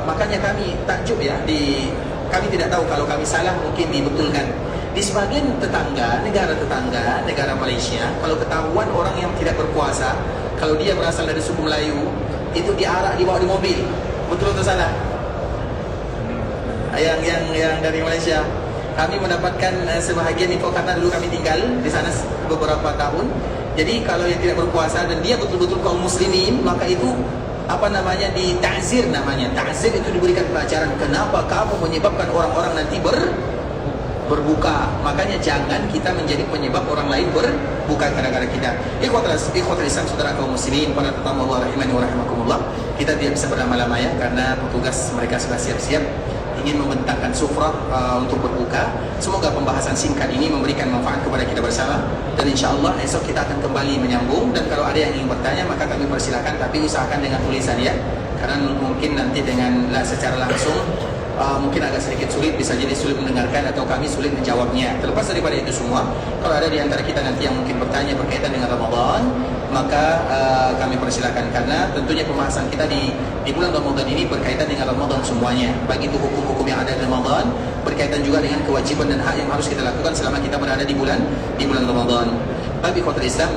makanya kami takjub ya, kami tidak tahu kalau kami salah, mungkin dibetulkan. Di sebagian negara tetangga, negara Malaysia, kalau ketahuan orang yang tidak berpuasa, kalau dia berasal dari suku Melayu, itu dibawa di mobil. Betul atau salah? Yang dari Malaysia, kami mendapatkan sebahagian info karena dulu kami tinggal di sana beberapa tahun. Jadi kalau yang tidak berpuasa dan dia betul-betul kaum muslimin, maka itu ta'zir namanya. Ta'zir itu diberikan pelajaran. Kenapa kamu menyebabkan orang-orang nanti berbuka? Makanya jangan kita menjadi penyebab orang lain berbuka gara-gara kita. Ikhwatul Islam, saudara kaum muslimin, para tetamu Allah rahimani wa rahimakumullah. Kita tidak bisa berlama-lama ya, karena petugas mereka sudah siap-siap ingin membentangkan sufrah untuk berbuka. Semoga pembahasan singkat ini memberikan manfaat kepada kita bersama, dan insya-Allah esok kita akan kembali menyambung. Dan kalau ada yang ingin bertanya, maka kami persilakan, tapi usahakan dengan tulisan ya, karena mungkin nanti secara langsung mungkin agak sedikit sulit, bisa jadi sulit mendengarkan atau kami sulit menjawabnya. Terlepas daripada itu semua, kalau ada di antara kita nanti yang mungkin bertanya berkaitan dengan Ramadan, maka kami persilakan, karena tentunya pembahasan kita di bulan Ramadan ini berkaitan dengan Ramadan semuanya, baik itu hukum-hukum yang ada di Ramadan, berkaitan juga dengan kewajiban dan hak yang harus kita lakukan selama kita berada di bulan Ramadan. Tapi khotbah Islam,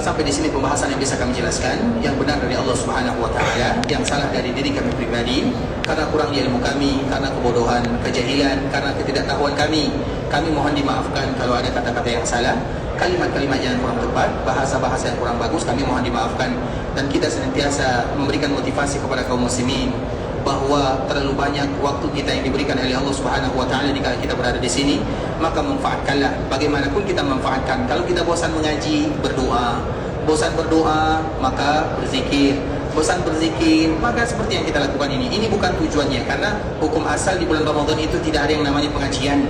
sampai di sini pembahasan yang bisa kami jelaskan. Yang benar dari Allah Subhanahu wa taala, yang salah dari diri kami pribadi karena kurangnya ilmu kami, karena kebodohan, kejahilan, karena ketidaktahuan kami. Kami mohon dimaafkan kalau ada kata-kata yang salah, kalimat-kalimat yang kurang tepat, bahasa-bahasa yang kurang bagus, kami mohon dimaafkan. Dan kita senantiasa memberikan motivasi kepada kaum muslimin bahwa terlalu banyak waktu kita yang diberikan oleh Allah Subhanahu wa taala jika kita berada di sini, maka manfaatkanlah. Bagaimanapun kita manfaatkan. Kalau kita bosan mengaji, berdoa. Bosan berdoa, maka berzikir. Bosan berzikir, maka seperti yang kita lakukan ini. Ini bukan tujuannya, karena hukum asal di bulan Ramadan itu tidak ada yang namanya pengajian.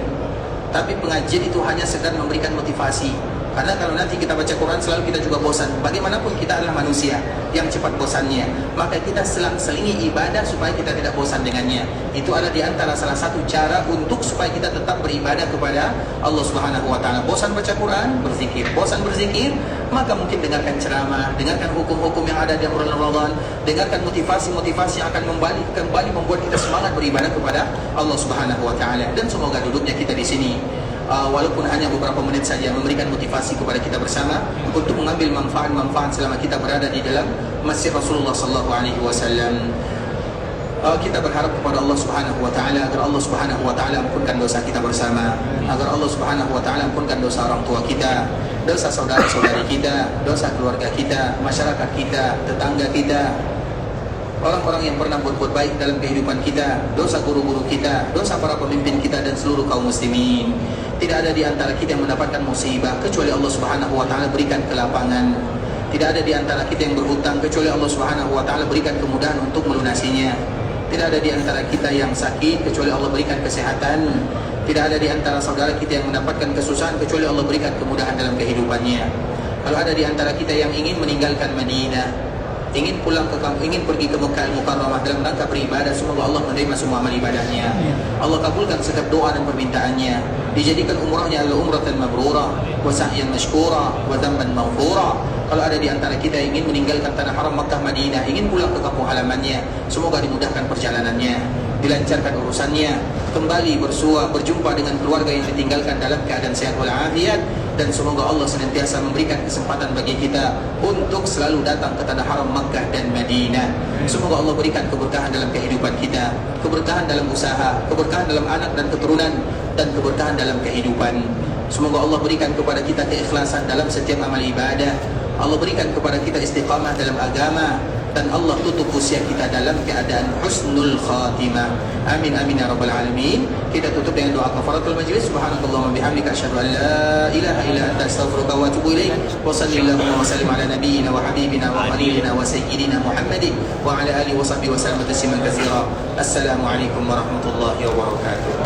Tapi pengajian itu hanya sekedar memberikan motivasi. Karena kalau nanti kita baca Quran selalu kita juga bosan. Bagaimanapun kita adalah manusia yang cepat bosannya, maka kita selingi ibadah supaya kita tidak bosan dengannya. Itu ada di antara salah satu cara untuk supaya kita tetap beribadah kepada Allah Subhanahu wa taala. Bosan baca Quran, berzikir. Bosan berzikir, maka mungkin dengarkan ceramah, dengarkan hukum-hukum yang ada di bulan Ramadan, dengarkan motivasi-motivasi yang akan kembali membuat kita semangat beribadah kepada Allah Subhanahu wa taala. Dan semoga duduknya kita di sini, walaupun hanya beberapa menit saja, memberikan motivasi kepada kita bersama untuk mengambil manfaat-manfaat selama kita berada di dalam Masjid Rasulullah sallallahu alaihi wasallam. Kita berharap kepada Allah Subhanahu wa taala agar Allah Subhanahu wa taala ampunkan dosa kita bersama, agar Allah Subhanahu wa taala ampunkan dosa orang tua kita, dosa saudara-saudari kita, dosa keluarga kita, masyarakat kita, tetangga kita, orang-orang yang pernah berbuat baik dalam kehidupan kita, dosa guru-guru kita, dosa para pemimpin kita, dan seluruh kaum muslimin. Tidak ada di antara kita yang mendapatkan musibah kecuali Allah Subhanahu wa taala berikan kelapangan. Tidak ada di antara kita yang berhutang kecuali Allah Subhanahu wa taala berikan kemudahan untuk melunasinya. Tidak ada di antara kita yang sakit kecuali Allah berikan kesehatan. Tidak ada di antara saudara kita yang mendapatkan kesusahan kecuali Allah berikan kemudahan dalam kehidupannya. Kalau ada di antara kita yang ingin meninggalkan Madinah, ingin pulang ke kampung, ingin pergi ke Mekah Al-Mukarramah dalam rangka beribadah, semoga Allah menerima semua amal ibadahnya. Allah kabulkan setiap doa dan permintaannya. Dijadikan umrahnya adalah umratan mabrurah, wa sa'yan mashkura, wa dhanban maghfura. Kalau ada di antara kita yang ingin meninggalkan tanah haram Makkah Madinah, ingin pulang ke kampung halamannya, semoga dimudahkan perjalanannya, dilancarkan urusannya, kembali bersua, berjumpa dengan keluarga yang ditinggalkan dalam keadaan sehat walafiat. Dan semoga Allah senantiasa memberikan kesempatan bagi kita untuk selalu datang ke tanah haram Makkah dan Madinah. Semoga Allah berikan keberkahan dalam kehidupan kita, keberkahan dalam usaha, keberkahan dalam anak dan keturunan, dan keberkahan dalam kehidupan. Semoga Allah berikan kepada kita keikhlasan dalam setiap amal ibadah. Allah berikan kepada kita istiqamah dalam agama. dan Allah tutup usia kita dalam keadaan husnul khatimah. Amin amin ya rabbal alamin. Kita tutup dengan doa kafaratul majlis. Subhanakallahumma bihamdika asyhadu an la ilaha illa anta astaghfiruka wa atubu ilaik. Wa sallallahu wa sallim ala nabiyyina wa habibina wa khalilina wa sayyidina Muhammadin wa ala alihi wa sahbihi wa sallam tasliman katsira. Assalamu alaikum warahmatullahi wabarakatuh.